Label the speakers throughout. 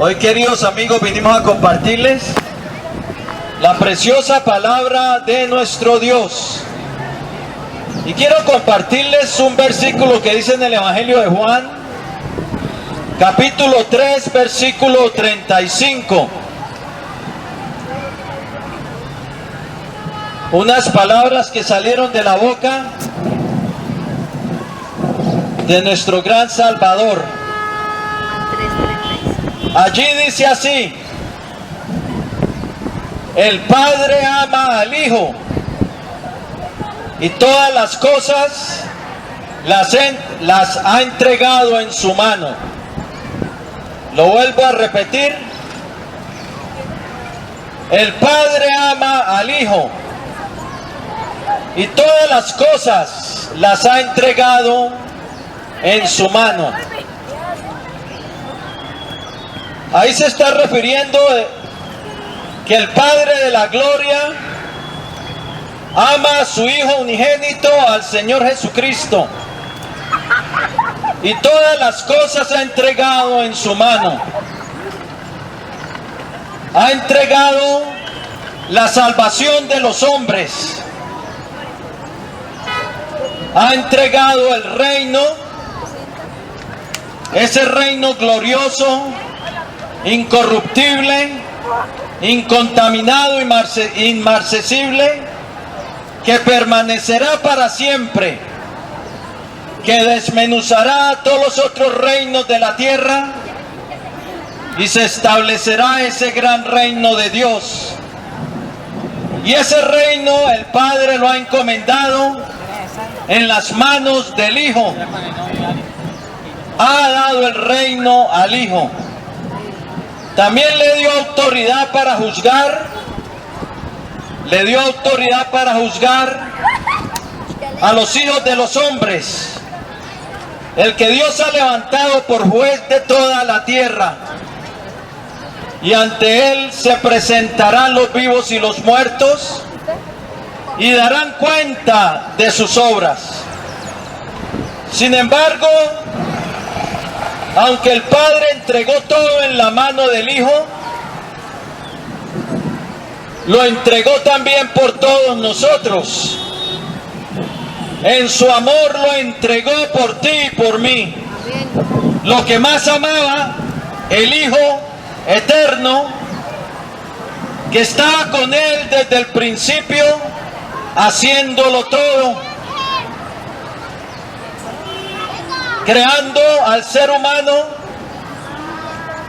Speaker 1: Hoy, queridos amigos, vinimos a compartirles la preciosa palabra de nuestro Dios. Y quiero compartirles un versículo que dice en el Evangelio de Juan, capítulo 3, versículo 35. Unas palabras que salieron de la boca de nuestro gran Salvador. Allí dice así: el Padre ama al Hijo y todas las cosas las ha entregado en su mano. Lo vuelvo a repetir: el Padre ama al Hijo y todas las cosas las ha entregado en su mano. Ahí se está refiriendo que el Padre de la Gloria ama a su Hijo unigénito, al Señor Jesucristo, y todas las cosas ha entregado en su mano. Ha entregado la salvación de los hombres, ha entregado el reino, ese reino glorioso, incorruptible, incontaminado, inmarcesible, que permanecerá para siempre, que desmenuzará todos los otros reinos de la tierra y se establecerá ese gran reino de Dios. Y ese reino el Padre lo ha encomendado en las manos del Hijo. Ha dado el reino al Hijo. También le dio autoridad para juzgar. Le dio autoridad para juzgar a los hijos de los hombres, el que Dios ha levantado por juez de toda la tierra. Y ante él se presentarán los vivos y los muertos y darán cuenta de sus obras. Sin embargo, aunque el Padre entregó todo en la mano del Hijo, lo entregó también por todos nosotros. En su amor lo entregó por ti y por mí. Lo que más amaba, el Hijo eterno, que estaba con él desde el principio, haciéndolo todo, creando al ser humano,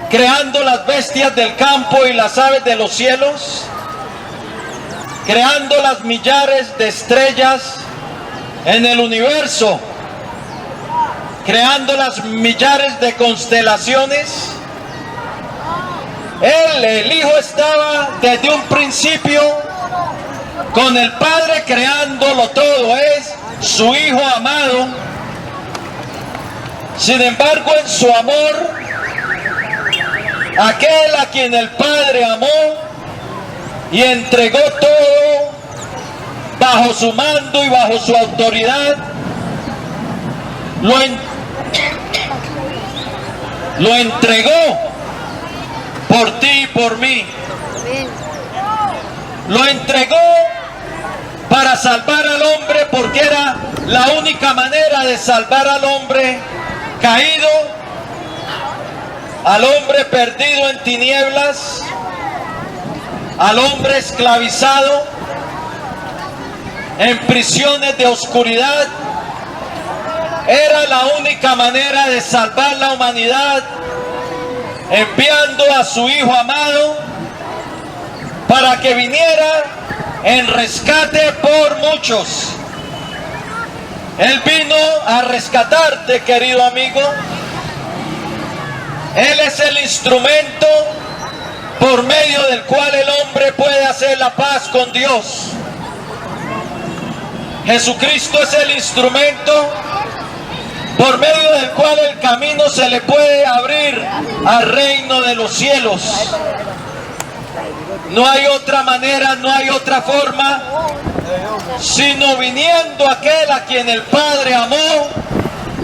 Speaker 1: creando las bestias del campo y las aves de los cielos, creando las millares de estrellas en el universo, creando las millares de constelaciones. Él, el Hijo, estaba desde un principio con el Padre creándolo todo. Es su Hijo amado. Sin embargo, en su amor, aquel a quien el Padre amó y entregó todo bajo su mando y bajo su autoridad, lo entregó por ti y por mí. Lo entregó para salvar al hombre, porque era la única manera de salvar al hombre caído, al hombre perdido en tinieblas, al hombre esclavizado en prisiones de oscuridad. Era la única manera de salvar la humanidad, enviando a su Hijo amado para que viniera en rescate por muchos. Él vino a rescatarte, querido amigo. Él es el instrumento por medio del cual el hombre puede hacer la paz con Dios. Jesucristo es el instrumento por medio del cual el camino se le puede abrir al reino de los cielos. No hay otra manera, no hay otra forma, sino viniendo aquel a quien el Padre amó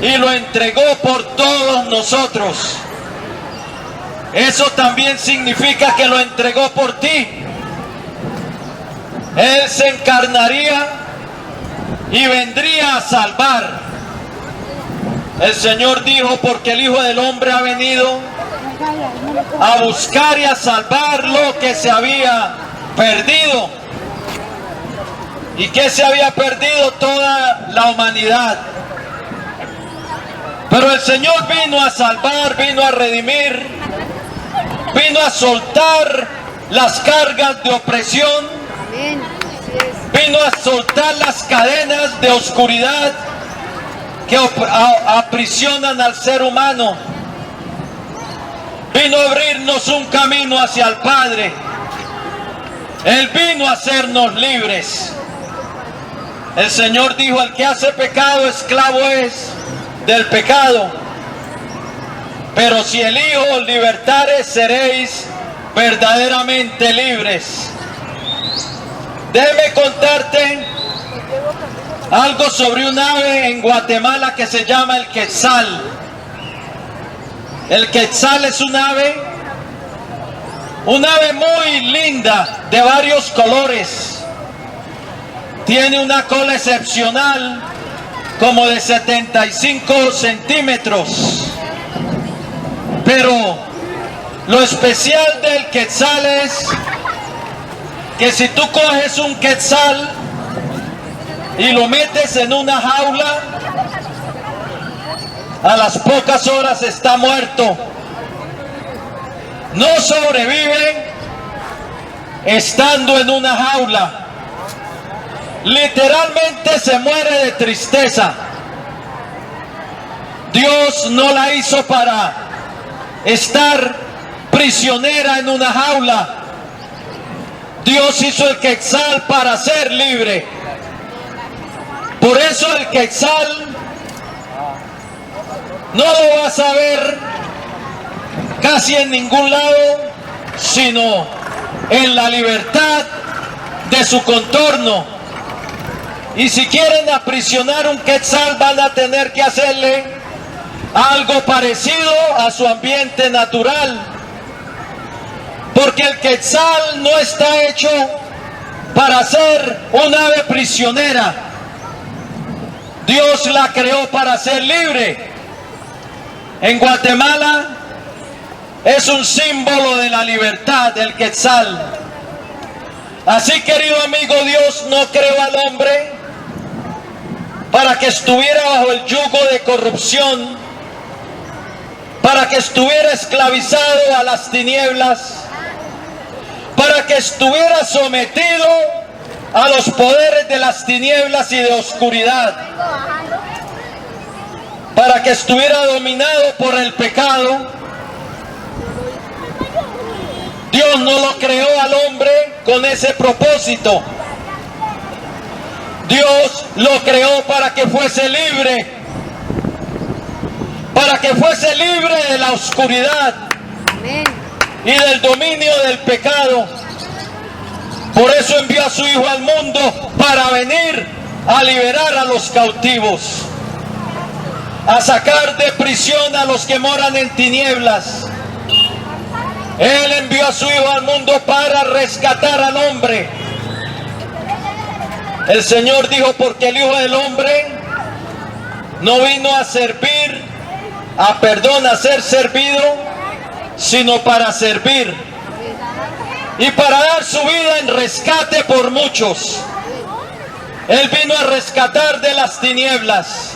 Speaker 1: y lo entregó por todos nosotros. eso también significa que lo entregó por ti. Él se encarnaría y vendría a salvar. El Señor dijo, porque el Hijo del Hombre ha venido a buscar y a salvar lo que se había perdido. ¿Y qué se había perdido? Toda la humanidad. Pero el Señor vino a salvar, vino a redimir, vino a soltar las cargas de opresión, vino a soltar las cadenas de oscuridad que aprisionan al ser humano. Vino a abrirnos un camino hacia el Padre. Él vino a hacernos libres. El Señor dijo, el que hace pecado, esclavo es del pecado. Pero si el Hijo os libertare, seréis verdaderamente libres. Déjame contarte algo sobre un ave en Guatemala que se llama el quetzal. El quetzal es un ave muy linda, de varios colores. Tiene una cola excepcional, como de 75 centímetros. Pero lo especial del quetzal es que si tú coges un quetzal y lo metes en una jaula, a las pocas horas está muerto. No sobrevive estando en una jaula. Literalmente se muere de tristeza. Dios no la hizo para estar prisionera en una jaula. Dios hizo el quetzal para ser libre. Por eso el quetzal no lo vas a ver casi en ningún lado, sino en la libertad de su contorno. Y si quieren aprisionar un quetzal, van a tener que hacerle algo parecido a su ambiente natural. Porque el quetzal no está hecho para ser un ave prisionera. Dios la creó para ser libre. En Guatemala es un símbolo de la libertad, el quetzal. Así, querido amigo, Dios no creó al hombre para que estuviera bajo el yugo de corrupción, para que estuviera esclavizado a las tinieblas, para que estuviera sometido a los poderes de las tinieblas y de oscuridad, para que estuviera dominado por el pecado. Dios no lo creó al hombre con ese propósito. Dios lo creó para que fuese libre, para que fuese libre de la oscuridad y del dominio del pecado. Por eso envió a su Hijo al mundo, para venir a liberar a los cautivos, a sacar de prisión a los que moran en tinieblas. Él envió a su Hijo al mundo para rescatar al hombre. El Señor dijo, porque el Hijo del Hombre no vino a servir, a ser servido, sino para servir y para dar su vida en rescate por muchos. Él vino a rescatar de las tinieblas.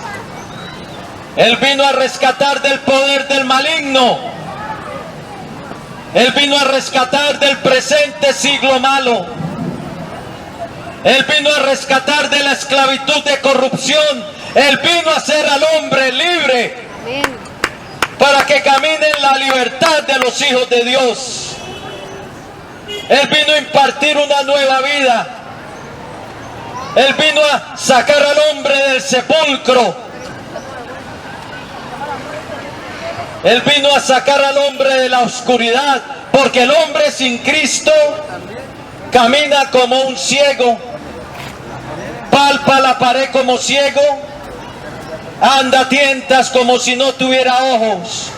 Speaker 1: Él vino a rescatar del poder del maligno. Él vino a rescatar del presente siglo malo. Él vino a rescatar de la esclavitud de corrupción. Él vino a hacer al hombre libre, para que camine en la libertad de los hijos de Dios. Él vino a impartir una nueva vida. Él vino a sacar al hombre del sepulcro. Él vino a sacar al hombre de la oscuridad, porque el hombre sin Cristo camina como un ciego, palpa la pared como ciego, anda a tientas como si no tuviera ojos.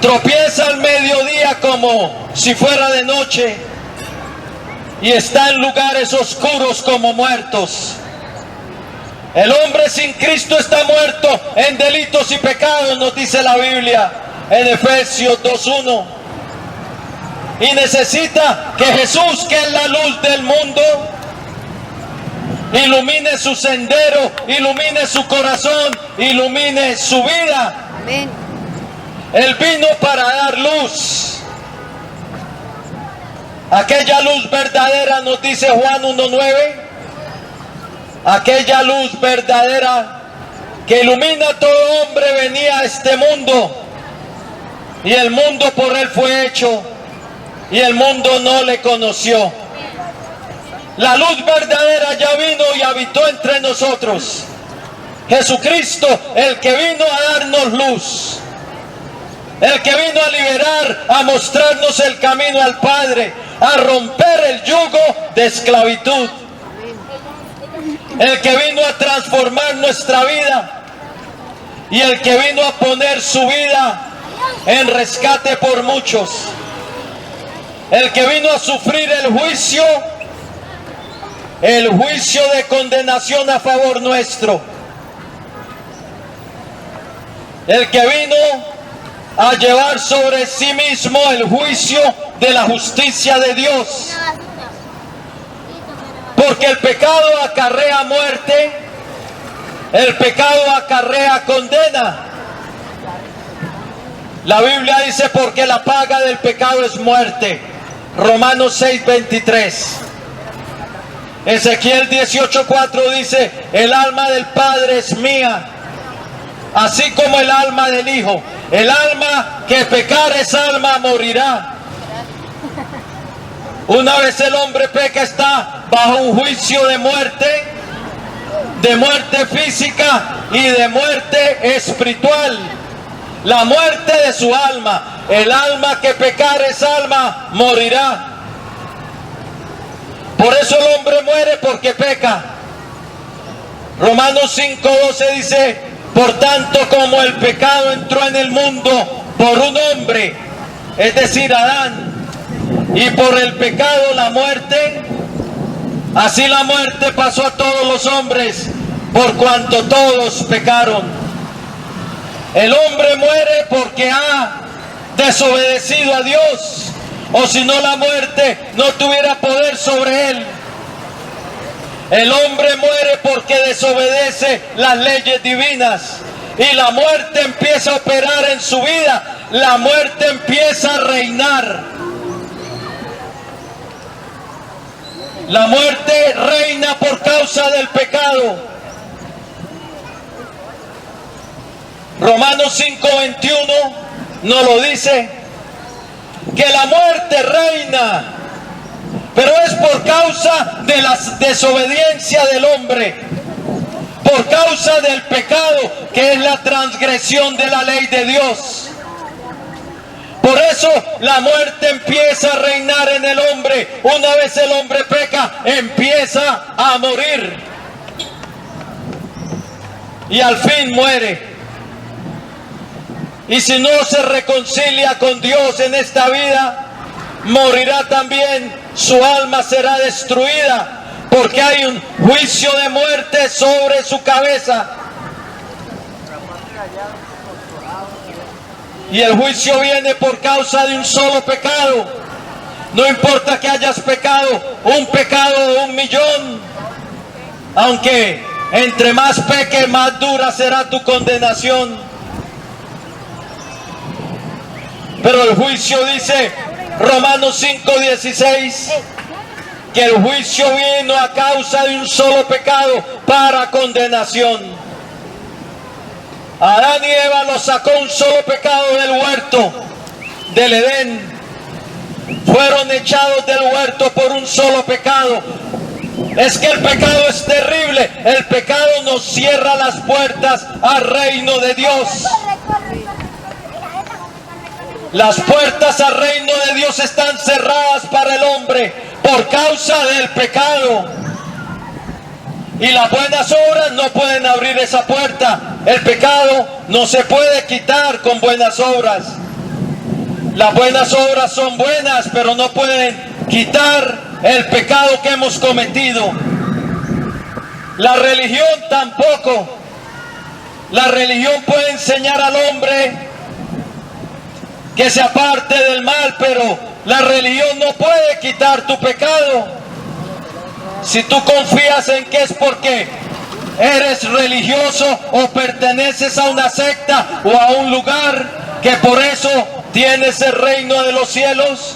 Speaker 1: tropieza al mediodía como si fuera de noche y está en lugares oscuros como muertos. El hombre sin Cristo está muerto en delitos y pecados, nos dice la Biblia en Efesios 2:1. Y necesita que Jesús, que es la luz del mundo, ilumine su sendero, ilumine su corazón, ilumine su vida.
Speaker 2: Amén.
Speaker 1: Él vino para dar luz. Aquella luz verdadera, nos dice Juan 1:9. Aquella luz verdadera que ilumina a todo hombre venía a este mundo. Y el mundo por él fue hecho. Y el mundo no le conoció. La luz verdadera ya vino y habitó entre nosotros. Jesucristo, el que vino a darnos luz. El que vino a liberar, a mostrarnos el camino al Padre, a romper el yugo de esclavitud. El que vino a transformar nuestra vida y el que vino a poner su vida en rescate por muchos. El que vino a sufrir el juicio de condenación a favor nuestro. El que vino a llevar sobre sí mismo el juicio de la justicia de Dios. Porque el pecado acarrea muerte, el pecado acarrea condena. La Biblia dice, porque la paga del pecado es muerte. Romanos 6:23. Ezequiel 18:4 dice, el alma del Padre es mía, así como el alma del Hijo. El alma que pecar, esa alma morirá. Una vez el hombre peca, está bajo un juicio de muerte física y de muerte espiritual. La muerte de su alma. El alma que pecar, esa alma morirá. Por eso el hombre muere, porque peca. Romanos 5:12 dice, por tanto como el pecado entró en el mundo por un hombre, es decir, Adán, y por el pecado la muerte, así la muerte pasó a todos los hombres, por cuanto todos pecaron. El hombre muere porque ha desobedecido a Dios, o si no la muerte no tuviera poder sobre él. El hombre muere porque desobedece las leyes divinas y la muerte empieza a operar en su vida, la muerte empieza a reinar. La muerte reina por causa del pecado. Romanos 5:21 nos lo dice, que la muerte reina, pero es por causa de la desobediencia del hombre, por causa del pecado, que es la transgresión de la ley de Dios. Por eso la muerte empieza a reinar en el hombre. Una vez el hombre peca, empieza a morir. Y al fin muere. Y si no se reconcilia con Dios en esta vida, morirá también, su alma será destruida, porque hay un juicio de muerte sobre su cabeza. Y el juicio viene por causa de un solo pecado. No importa que hayas pecado un pecado de 1.000.000, aunque entre más peque, más dura será tu condenación. Pero el juicio, dice Romanos 5:16, que el juicio vino a causa de un solo pecado para condenación. Adán y Eva los sacó un solo pecado del huerto, del Edén. Fueron echados del huerto por un solo pecado. Es que el pecado es terrible. El pecado nos cierra las puertas al reino de Dios. Las puertas al reino de Dios están cerradas para el hombre por causa del pecado. Y las buenas obras no pueden abrir esa puerta. El pecado no se puede quitar con buenas obras. Las buenas obras son buenas, pero no pueden quitar el pecado que hemos cometido. La religión tampoco. La religión puede enseñar al hombre que se aparte del mal, pero la religión no puede quitar tu pecado. Si tú confías en que es porque eres religioso o perteneces a una secta o a un lugar, que por eso tienes el reino de los cielos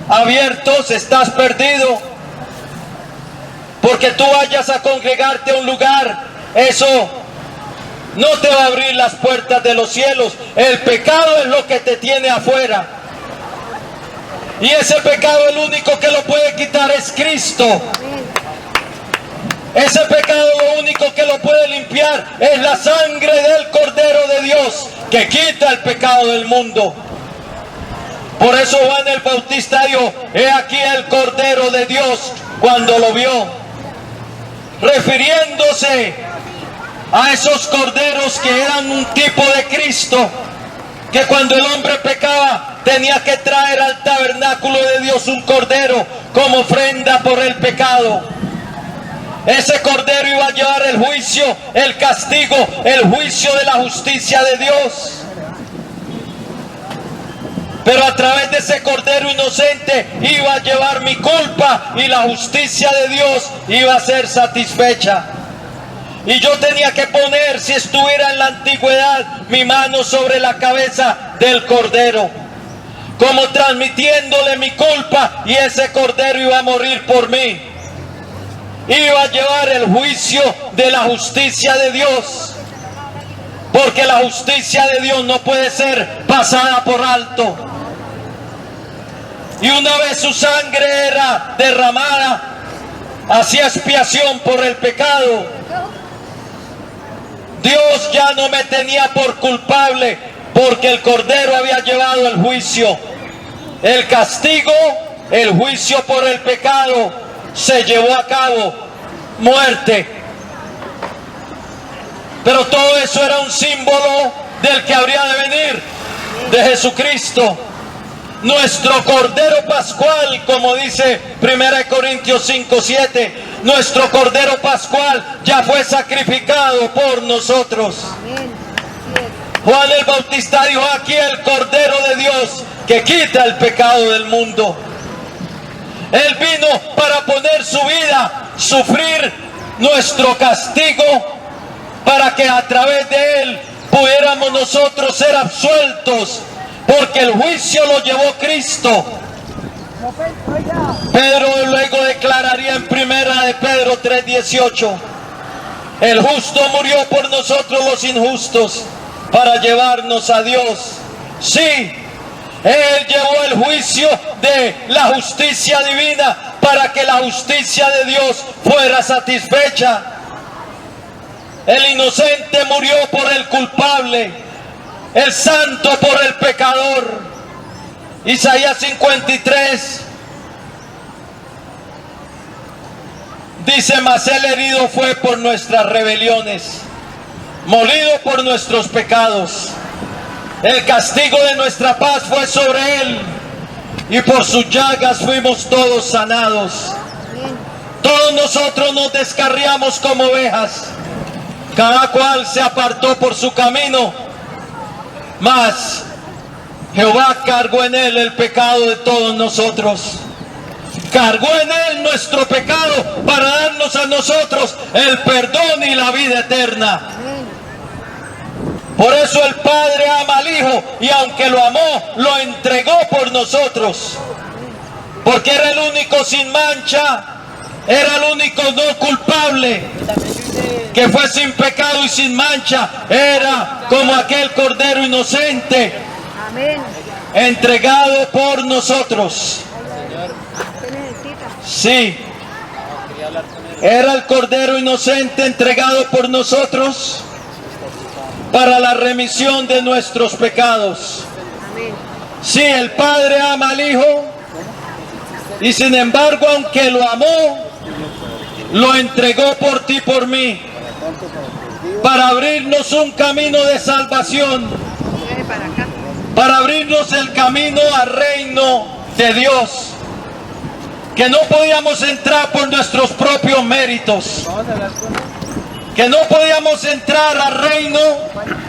Speaker 1: abiertos, estás perdido. Porque tú vayas a congregarte a un lugar, eso no te va a abrir las puertas de los cielos. El pecado es lo que te tiene afuera. Y ese pecado el único que lo puede quitar es Cristo. Ese pecado lo único que lo puede limpiar es la sangre del Cordero de Dios, que quita el pecado del mundo. Por eso Juan el Bautista dijo: he aquí el Cordero de Dios, cuando lo vio, refiriéndose a esos corderos que eran un tipo de Cristo, que cuando el hombre pecaba tenía que traer al tabernáculo de Dios un cordero como ofrenda por el pecado. Ese cordero iba a llevar el juicio, el castigo, el juicio de la justicia de Dios. Pero a través de ese cordero inocente iba a llevar mi culpa, y la justicia de Dios iba a ser satisfecha. Y yo tenía que poner, si estuviera en la antigüedad, mi mano sobre la cabeza del cordero, como transmitiéndole mi culpa, y ese cordero iba a morir por mí. Iba a llevar el juicio de la justicia de Dios, porque la justicia de Dios no puede ser pasada por alto. Y una vez su sangre era derramada, hacía expiación por el pecado. Dios ya no me tenía por culpable, porque el Cordero había llevado el juicio, el castigo, el juicio por el pecado. Se llevó a cabo, muerte. Pero todo eso era un símbolo del que habría de venir, de Jesucristo, nuestro Cordero Pascual, como dice 1 Corintios 5:7. Nuestro Cordero Pascual ya fue sacrificado por nosotros. Juan el Bautista dijo: aquí el Cordero de Dios que quita el pecado del mundo. Él vino para poner su vida, sufrir nuestro castigo, para que a través de Él pudiéramos nosotros ser absueltos, porque el juicio lo llevó Cristo. Pedro luego declararía en 1 de Pedro 3:18: el justo murió por nosotros los injustos, para llevarnos a Dios. Sí, Él llevó el juicio de la justicia divina para que la justicia de Dios fuera satisfecha. El inocente murió por el culpable, el santo por el pecador. Isaías 53 dice: mas Él herido fue por nuestras rebeliones, molido por nuestros pecados. El castigo de nuestra paz fue sobre Él, y por sus llagas fuimos todos sanados. Todos nosotros nos descarriamos como ovejas, cada cual se apartó por su camino, mas Jehová cargó en Él el pecado de todos nosotros. Cargó en Él nuestro pecado para darnos a nosotros el perdón y la vida eterna. Por eso el Padre ama al Hijo, y aunque lo amó, lo entregó por nosotros. Porque era el único sin mancha, era el único no culpable, que fue sin pecado y sin mancha. Era como aquel Cordero inocente, entregado por nosotros. Sí, era el Cordero inocente entregado por nosotros, para la remisión de nuestros pecados. Sí, el Padre ama al Hijo, y sin embargo, aunque lo amó, lo entregó por ti y por mí, para abrirnos un camino de salvación, para abrirnos el camino al reino de Dios, que no podíamos entrar por nuestros propios méritos, que no podíamos entrar al reino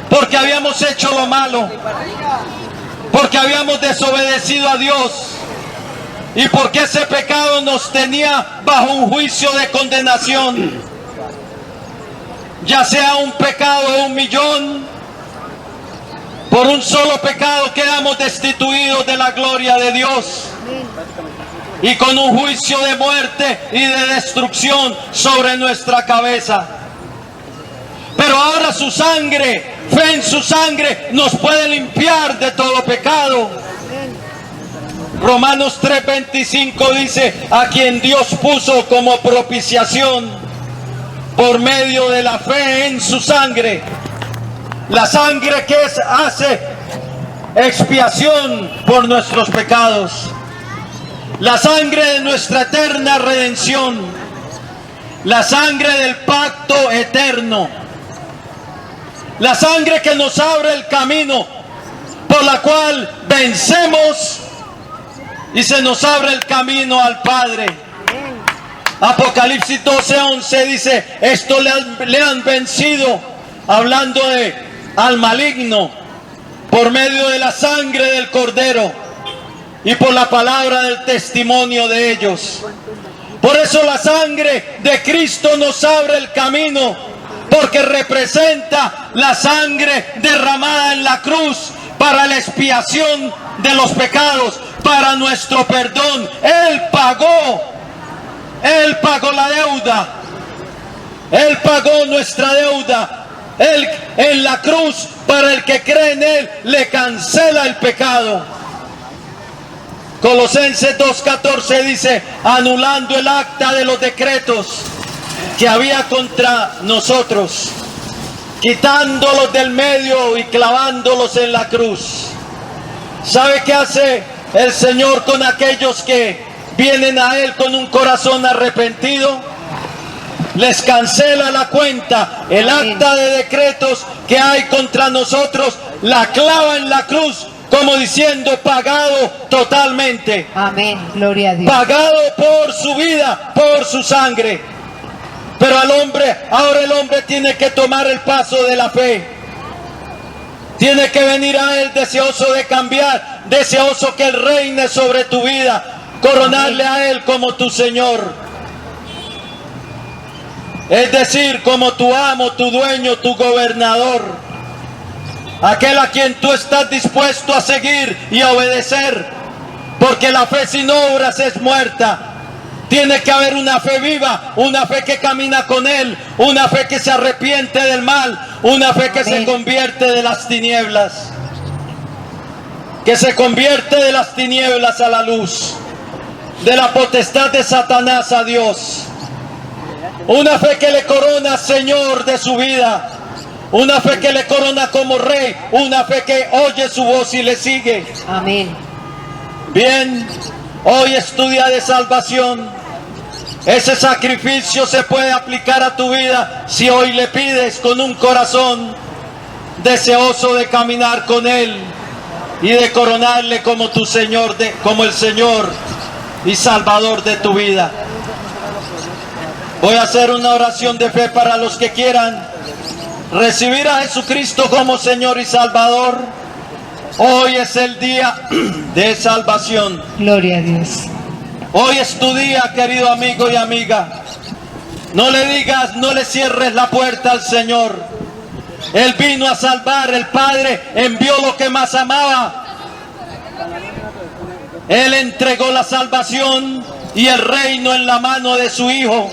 Speaker 1: porque habíamos hecho lo malo, porque habíamos desobedecido a Dios y porque ese pecado nos tenía bajo un juicio de condenación, ya sea un pecado de 1.000.000. Por un solo pecado quedamos destituidos de la gloria de Dios y con un juicio de muerte y de destrucción sobre nuestra cabeza. Pero ahora su sangre, fe en su sangre, nos puede limpiar de todo pecado. Romanos 3:25 dice: a quien Dios puso como propiciación por medio de la fe en su sangre. La sangre que hace expiación por nuestros pecados. La sangre de nuestra eterna redención. La sangre del pacto eterno. La sangre que nos abre el camino por la cual vencemos y se nos abre el camino al Padre. Apocalipsis 12:11 dice: esto le han vencido, hablando al maligno, por medio de la sangre del Cordero y por la palabra del testimonio de ellos. Por eso la sangre de Cristo nos abre el camino, porque representa la sangre derramada en la cruz para la expiación de los pecados, para nuestro perdón. Él pagó la deuda, Él pagó nuestra deuda. Él en la cruz, para el que cree en Él, le cancela el pecado. Colosenses 2:14 dice: anulando el acta de los decretos que había contra nosotros, quitándolos del medio y clavándolos en la cruz. ¿Sabe qué hace el Señor con aquellos que vienen a Él con un corazón arrepentido? Les cancela la cuenta, el acta de decretos que hay contra nosotros, la clava en la cruz, como diciendo: pagado totalmente.
Speaker 2: Amén, gloria a Dios.
Speaker 1: Pagado por su vida, por su sangre. Pero ahora el hombre tiene que tomar el paso de la fe. Tiene que venir a Él deseoso de cambiar, deseoso que Él reine sobre tu vida, coronarle a Él como tu Señor. Es decir, como tu amo, tu dueño, tu gobernador. Aquel a quien tú estás dispuesto a seguir y a obedecer. Porque la fe sin obras es muerta. Tiene que haber una fe viva, una fe que camina con Él, una fe que se arrepiente del mal, una fe que se convierte de las tinieblas. Que se convierte de las tinieblas a la luz. De la potestad de Satanás a Dios. Una fe que le corona Señor de su vida. Una fe que le corona como Rey. Una fe que oye su voz y le sigue.
Speaker 2: Amén.
Speaker 1: Bien, hoy es tu día de salvación. Ese sacrificio se puede aplicar a tu vida si hoy le pides con un corazón deseoso de caminar con Él y de coronarle como tu Señor, como el Señor y Salvador de tu vida. Voy a hacer una oración de fe para los que quieran recibir a Jesucristo como Señor y Salvador. Hoy es el día de salvación.
Speaker 2: Gloria a Dios.
Speaker 1: Hoy es tu día, querido amigo y amiga. No le digas, no le cierres la puerta al Señor. Él vino a salvar, el Padre envió lo que más amaba. Él entregó la salvación y el reino en la mano de su Hijo.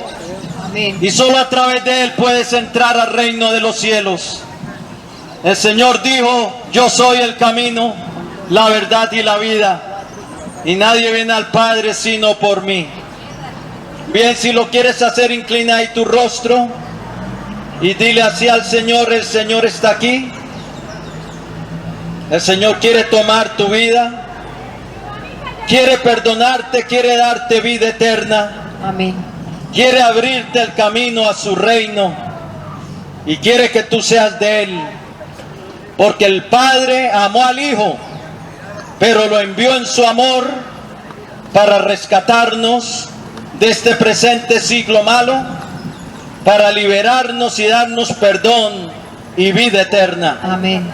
Speaker 2: Amén.
Speaker 1: Y solo a través de Él puedes entrar al reino de los cielos. El Señor dijo: yo soy el camino, la verdad y la vida, y nadie viene al Padre sino por mí. Bien, si lo quieres hacer, inclina ahí tu rostro y dile así al Señor: el Señor está aquí. El Señor quiere tomar tu vida, quiere perdonarte, quiere darte vida eterna.
Speaker 2: Amén.
Speaker 1: Quiere abrirte el camino a su reino y quiere que tú seas de Él. Porque el Padre amó al Hijo pero lo envió en su amor para rescatarnos de este presente siglo malo, para liberarnos y darnos perdón y vida eterna.
Speaker 2: Amén.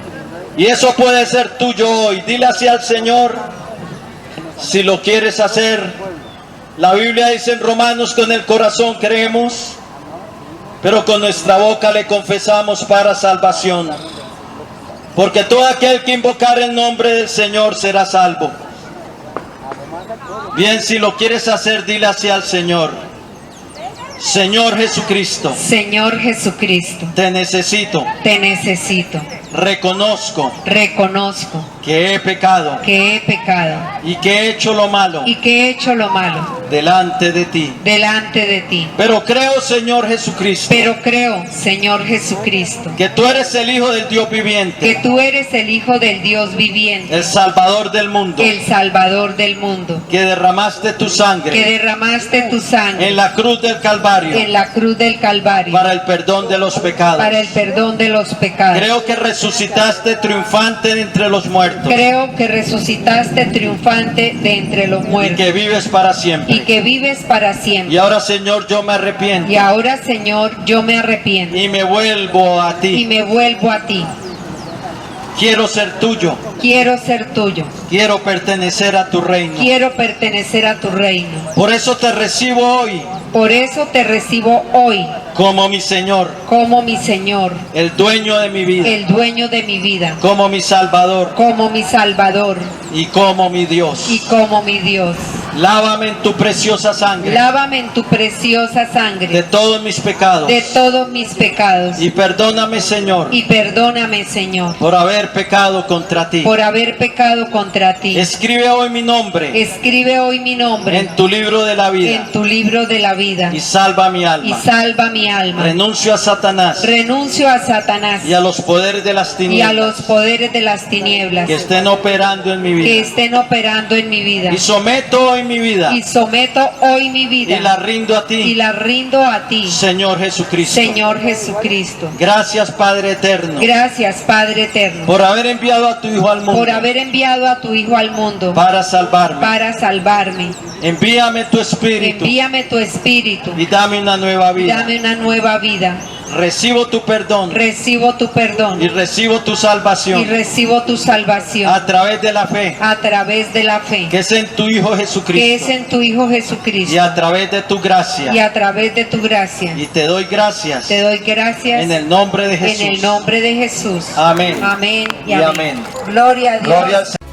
Speaker 1: Y eso puede ser tuyo hoy. Dile así al Señor, si lo quieres hacer. La Biblia dice en Romanos, con el corazón creemos, pero con nuestra boca le confesamos para salvación. Porque todo aquel que invocar el nombre del Señor será salvo. Bien, si lo quieres hacer, dile así al Señor. Señor Jesucristo,
Speaker 2: Señor Jesucristo,
Speaker 1: te necesito.
Speaker 2: te necesito.
Speaker 1: Reconozco
Speaker 2: Reconozco
Speaker 1: que he pecado
Speaker 2: que he pecado
Speaker 1: y que he hecho lo malo
Speaker 2: y que he hecho lo malo
Speaker 1: delante de ti.
Speaker 2: delante de ti.
Speaker 1: Pero creo, Señor Jesucristo,
Speaker 2: Pero creo, Señor Jesucristo,
Speaker 1: que tú eres el Hijo del Dios viviente,
Speaker 2: que tú eres el Hijo del Dios viviente,
Speaker 1: el Salvador del mundo,
Speaker 2: el Salvador del mundo,
Speaker 1: que derramaste tu
Speaker 2: que
Speaker 1: sangre
Speaker 2: derramaste tu sangre
Speaker 1: en la cruz del Calvario
Speaker 2: en la cruz del Calvario
Speaker 1: para el perdón de los pecados.
Speaker 2: para el perdón de los pecados.
Speaker 1: Creo que resucitaste triunfante de entre los muertos
Speaker 2: Creo que resucitaste triunfante de entre los
Speaker 1: y
Speaker 2: muertos
Speaker 1: que vives para
Speaker 2: y
Speaker 1: siempre.
Speaker 2: que vives para
Speaker 1: Y
Speaker 2: siempre.
Speaker 1: ahora, Señor, yo me arrepiento
Speaker 2: Y ahora, Señor, yo me arrepiento
Speaker 1: y me vuelvo a
Speaker 2: y
Speaker 1: ti.
Speaker 2: me vuelvo a ti.
Speaker 1: Quiero ser tuyo,
Speaker 2: Quiero ser tuyo.
Speaker 1: quiero pertenecer a tu reino.
Speaker 2: Quiero pertenecer a tu reino.
Speaker 1: Por eso te recibo hoy
Speaker 2: Por eso te recibo hoy
Speaker 1: como mi Señor,
Speaker 2: como mi Señor,
Speaker 1: el dueño de mi vida,
Speaker 2: el dueño de mi vida,
Speaker 1: como mi Salvador
Speaker 2: como mi Salvador
Speaker 1: y como mi Dios.
Speaker 2: y como mi Dios.
Speaker 1: Lávame en tu preciosa sangre
Speaker 2: Lávame en tu preciosa
Speaker 1: de
Speaker 2: sangre
Speaker 1: todos mis pecados
Speaker 2: de todos mis pecados
Speaker 1: y perdóname, Señor,
Speaker 2: y perdóname, Señor,
Speaker 1: por haber pecado contra ti.
Speaker 2: por haber pecado contra ti.
Speaker 1: Escribe hoy mi nombre
Speaker 2: Escribe hoy mi nombre
Speaker 1: en tu libro de la vida
Speaker 2: en tu libro de la vida
Speaker 1: y salva mi
Speaker 2: y
Speaker 1: alma.
Speaker 2: salva mi alma.
Speaker 1: Renuncio a Satanás
Speaker 2: Renuncio a Satanás
Speaker 1: y a los poderes de las
Speaker 2: y a
Speaker 1: tinieblas
Speaker 2: los poderes de las tinieblas
Speaker 1: que estén operando en mi
Speaker 2: que
Speaker 1: vida.
Speaker 2: estén operando en mi vida.
Speaker 1: Y someto hoy mi vida
Speaker 2: Y someto hoy mi vida
Speaker 1: y la rindo a
Speaker 2: y
Speaker 1: ti,
Speaker 2: la rindo a ti,
Speaker 1: Señor Jesucristo.
Speaker 2: Señor Jesucristo.
Speaker 1: Gracias, Padre eterno,
Speaker 2: Gracias, Padre eterno,
Speaker 1: por haber enviado a tu Hijo al mundo
Speaker 2: por haber enviado a tu Hijo al mundo
Speaker 1: para salvarme.
Speaker 2: para salvarme.
Speaker 1: Envíame tu Espíritu
Speaker 2: Envíame tu Espíritu
Speaker 1: y dame una nueva
Speaker 2: y
Speaker 1: vida.
Speaker 2: dame una nueva vida.
Speaker 1: Recibo tu perdón
Speaker 2: Recibo tu perdón
Speaker 1: y recibo tu
Speaker 2: y
Speaker 1: salvación
Speaker 2: recibo tu salvación
Speaker 1: a través de la fe
Speaker 2: a través de la fe
Speaker 1: que es en tu Hijo
Speaker 2: que es
Speaker 1: Jesucristo
Speaker 2: en tu Hijo
Speaker 1: y
Speaker 2: Jesucristo
Speaker 1: a través de tu
Speaker 2: y
Speaker 1: gracia.
Speaker 2: a través de tu gracia.
Speaker 1: Y te doy gracias
Speaker 2: Te doy gracias
Speaker 1: en el nombre de
Speaker 2: en el
Speaker 1: Jesús.
Speaker 2: nombre de Jesús.
Speaker 1: Amén.
Speaker 2: Amén
Speaker 1: Y amén.
Speaker 2: Gloria a Dios.
Speaker 1: Gloria al Señor.